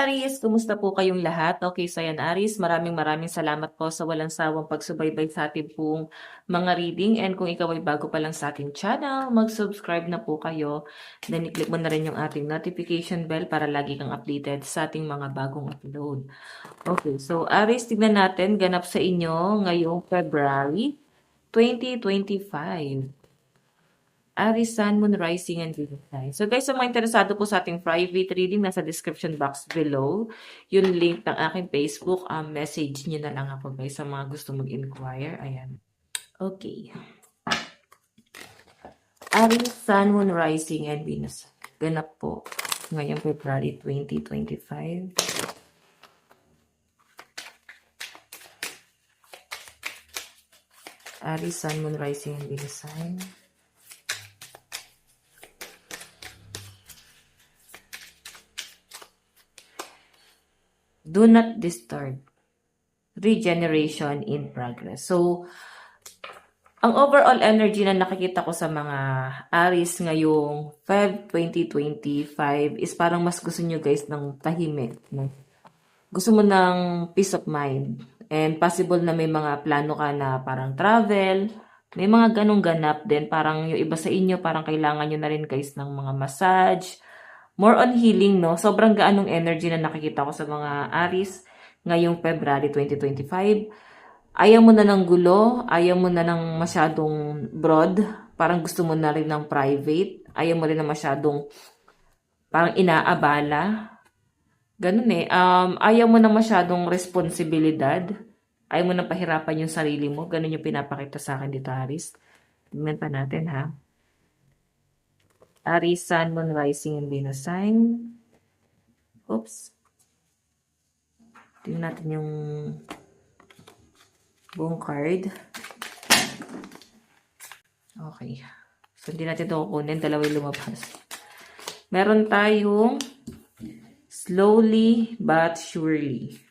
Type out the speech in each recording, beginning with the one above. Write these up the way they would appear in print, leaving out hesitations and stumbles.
Aries! Kumusta po kayong lahat? Okay, so yan Aries, maraming salamat po sa walang sawang pagsubaybay sa ating pong mga reading. And kung ikaw ay bago pa lang sa ating channel, mag-subscribe na po kayo. Then i-click mo na rin yung ating notification bell para lagi kang updated sa ating mga bagong upload. Okay, so Aries, tignan natin ganap sa inyo ngayong February 2025. Aries, Sun, Moon, Rising, and Venus sign. So guys, sa mga interesado po sa ating private reading, nasa description box below, yung link ng aking Facebook, message nyo na lang ako guys sa mga gusto mag-inquire. Ayan. Okay. Aries, Sun, Moon, Rising, and Venus. Ganap po ngayong February 2025. Aries, Sun, Moon, Rising, and Venus sign. Do not disturb. Regeneration in progress. So, ang overall energy na nakikita ko sa mga Aries ngayong Feb 2025 is parang mas gusto nyo guys ng tahimik. No? Gusto mo ng peace of mind. And possible na may mga plano ka na parang travel. May mga ganong ganap din. Parang yung iba sa inyo, parang kailangan nyo na rin guys ng mga massage. More on healing, no? Sobrang gaanong energy na nakikita ko sa mga Aries ngayong February 2025. Ayaw mo na ng gulo, ayaw mo na ng masyadong broad, parang gusto mo na rin ng private, ayaw mo rin na masyadong parang inaabala. Ganun eh. Ayaw mo na masyadong responsibilidad, ayaw mo na pahirapan yung sarili mo. Ganun yung pinapakita sa akin dito, Aries. Tingnan pa natin, ha? Aries, Sun, Moon, Rising, and Venus sign. Oops. Tingnan natin yung buong card. Okay. So, hindi natin ito kukunin. Dalawa yung lumabas. Meron tayong slowly but surely.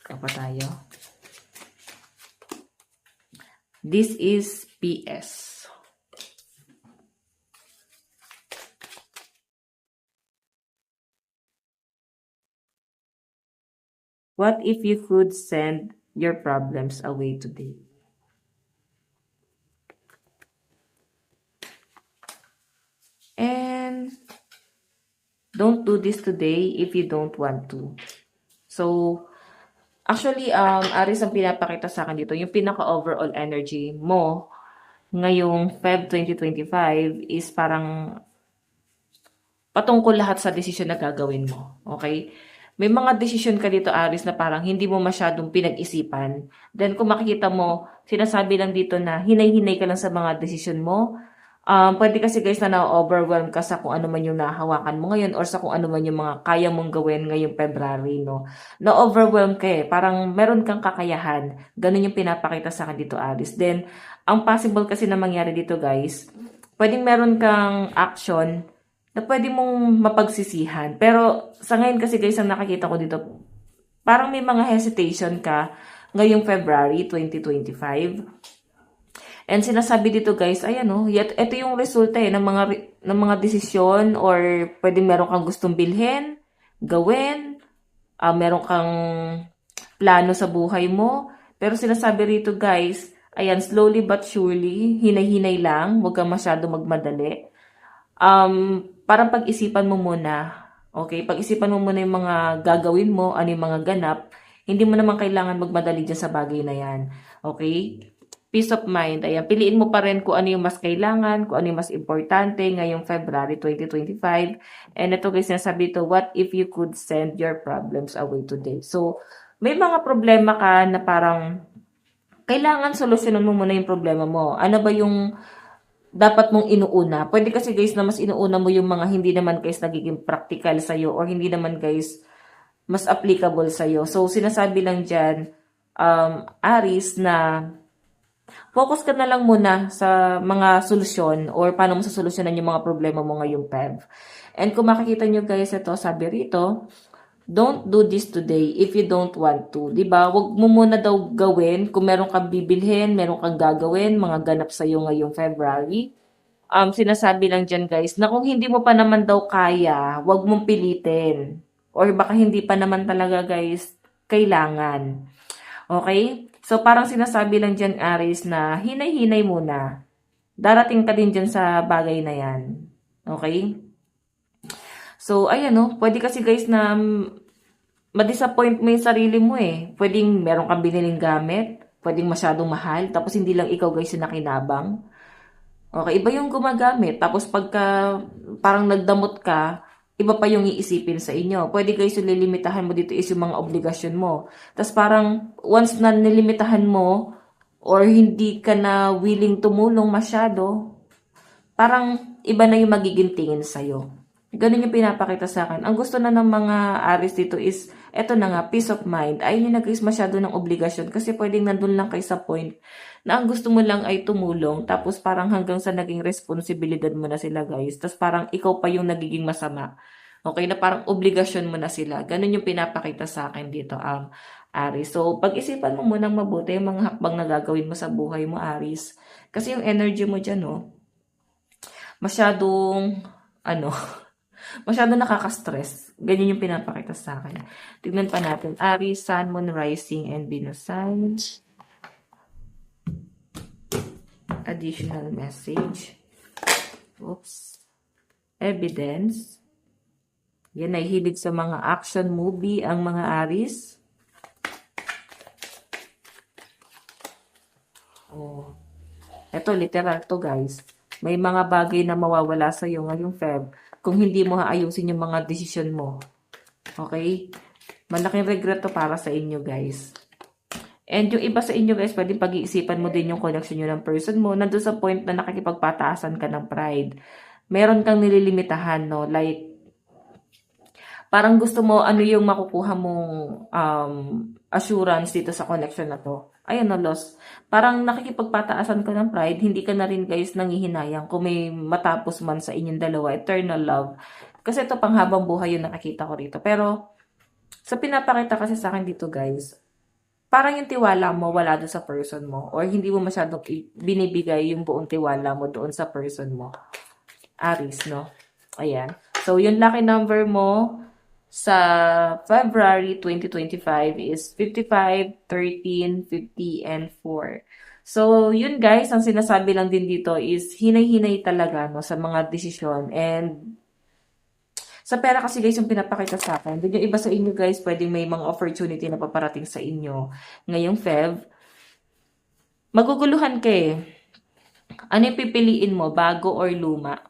Kapa tayo. This is PS. What if you could send your problems away today? And don't do this today if you don't want to. So, actually, Aris, ang pinapakita sa akin dito, yung pinaka-overall energy mo ngayong Feb 2025 is parang patungkol lahat sa desisyon na gagawin mo. Okay? May mga desisyon ka dito, Aris, na parang hindi mo masyadong pinag-isipan. Then, kung makikita mo, sinasabi lang dito na hinay-hinay ka lang sa mga desisyon mo. Pwede kasi guys na na-overwhelm ka sa kung ano man yung nahawakan mo ngayon or sa kung ano man yung mga kaya mong gawin ngayong February, no? Na-overwhelm ka eh. Parang meron kang kakayahan. Ganun yung pinapakita sa akin dito, Aris. Then, ang possible kasi na mangyari dito, guys, pwedeng meron kang action na pwede mong mapagsisihan. Pero sa ngayon kasi guys, ang nakikita ko dito, parang may mga hesitation ka ngayong February 2025. And sinasabi dito guys, ayan o, ito yung resulta eh, ng mga desisyon or pwedeng meron kang gustong bilhin, gawin, meron kang plano sa buhay mo. Pero sinasabi rito guys, ayan, slowly but surely, hinay-hinay lang, huwag kang masyado magmadali. Parang pag-isipan mo muna, okay? Pag-isipan mo muna yung mga gagawin mo, ano yung mga ganap. Hindi mo naman kailangan magmadali dyan sa bagay na yan, okay? Peace of mind, ayan, piliin mo pa rin kung ano yung mas kailangan, kung ano yung mas importante ngayong February 2025. And ito guys, sinasabi ito, what if you could send your problems away today? So, may mga problema ka na parang kailangan solusyonan mo muna yung problema mo. Ano ba yung dapat mong inuuna? Pwede kasi guys na mas inuuna mo yung mga hindi naman guys nagiging practical sa'yo or hindi naman guys mas applicable sa'yo. So, sinasabi lang dyan, Aries, na focus ka na lang muna sa mga solusyon or paano mo sasolusyonan yung mga problema mo ngayong Feb. And kung makikita nyo guys, ito, sabi rito, don't do this today if you don't want to. Diba? Huwag mo muna daw gawin kung meron kang bibilhin, meron kang gagawin, mga ganap sa'yo ngayong February. sinasabi lang diyan guys na kung hindi mo pa naman daw kaya, wag mong pilitin. Or baka hindi pa naman talaga guys kailangan. Okay? So parang sinasabi lang diyan Aries na hinay-hinay muna. Darating ka din diyan sa bagay na 'yan. Okay? So ayan no, pwede kasi guys na ma-disappoint mo yung sarili mo eh. Pwedeng meron kang biniling gamit, pwedeng masyadong mahal, tapos hindi lang ikaw guys yung nakinabang. Okay, iba yung gumagamit. Tapos pagka parang nagdamot ka, iba pa yung iisipin sa inyo. Pwede guys yung lilimitahan mo dito is yung mga obligasyon mo. Tapos parang once na nilimitahan mo or hindi ka na willing tumulong masyado, parang iba na yung magiging tingin sa'yo. Ganun yung pinapakita sa akin. Ang gusto na ng mga Aries dito is, eto na nga, peace of mind. Ayaw nyo na guys masyado ng obligasyon kasi pwedeng nandun lang kayo sa point na ang gusto mo lang ay tumulong tapos parang hanggang sa naging responsibilidad mo na sila guys. Tapos parang ikaw pa yung nagiging masama. Okay, na parang obligasyon mo na sila. Ganun yung pinapakita sa akin dito, Aries. So, pag-isipan mo munang mabuti yung mga hakbang na gagawin mo sa buhay mo, Aries. Kasi yung energy mo dyan, no, masyadong, ano, masyadong nakaka-stress. Ganyan yung pinapakita sa akin. Tignan pa natin. Aries, Sun, Moon, Rising, and Venus signs. Additional message. Oops. Evidence. Yan ay hilig sa mga action movie ang mga Aries. Oh. Ito, literal to guys. May mga bagay na mawawala sa iyo ngayong Feb kung hindi mo aayusin yung mga desisyon mo. Okay? Malaking regret to para sa inyo guys. And yung iba sa inyo guys, pwedeng pag-iisipan mo din yung connection nyo ng person mo. Nandun sa point na nakikipagpataasan ka ng pride. Meron kang nililimitahan, no? Like, parang gusto mo ano yung makukuha mong assurance dito sa connection na to. Ayun na, loss. Parang nakikipagpataasan ka ng pride, hindi ka na rin guys nangihinayang kung may matapos man sa inyong dalawa, eternal love. Kasi ito panghabang buhay yung nakikita ko rito. Pero, sa pinapakita kasi sa akin dito guys, parang yung tiwala mo wala doon sa person mo. Or hindi mo masyadong binibigay yung buong tiwala mo doon sa person mo. Aries, no? Ayan. So, yung lucky number mo sa February 2025 is 55, 13, 50, and 4. So, yun guys, ang sinasabi lang din dito is hinay-hinay talaga no, sa mga desisyon. And sa pera kasi guys yung pinapakita sa akin. Then yung iba sa inyo guys, pwedeng may mga opportunity na paparating sa inyo ngayong Feb. Maguguluhan ka eh. Ano yung pipiliin mo, bago or luma?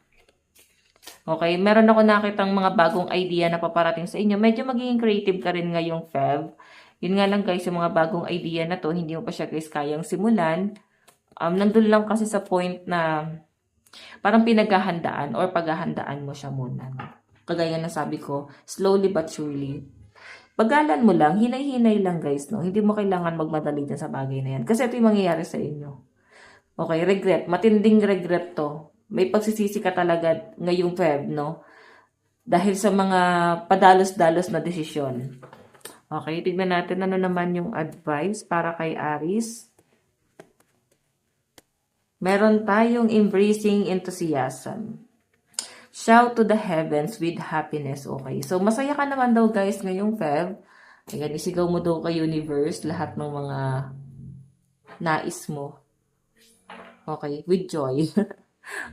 Okay, meron ako nakitang mga bagong idea na paparating sa inyo. Medyo magiging creative ka rin ngayong Feb. Yun nga lang guys, yung mga bagong idea na to, hindi mo pa siya guys kayang simulan. Nandun lang kasi sa point na parang pinaghahandaan or paghahandaan mo siya muna. Kagaya na sabi ko, slowly but surely. Pagalan mo lang, hinay-hinay lang guys, no? Hindi mo kailangan magmadali dyan sa bagay na yan. Kasi ito yung mangyayari sa inyo. Okay, regret. Matinding regret to. May pagsisisi ka talaga ngayong Feb, no? Dahil sa mga padalos-dalos na desisyon. Okay, tignan natin ano naman yung advice para kay Aries. Meron tayong embracing enthusiasm. Shout to the heavens with happiness. Okay, so masaya ka naman daw guys ngayong Feb. Ayan, isigaw mo daw kay universe lahat ng mga nais mo. Okay, with joy.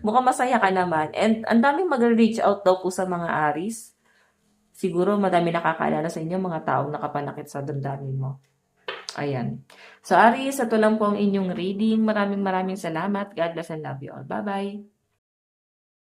Mukhang masaya ka naman. And ang daming mag-reach out daw po sa mga Aries. Siguro madami nakakaalala sa inyo mga taong nakapanakit sa damdamin mo. Ayan. So Aries, ito lang po ang inyong reading. Maraming salamat. God bless and love you all. Bye-bye.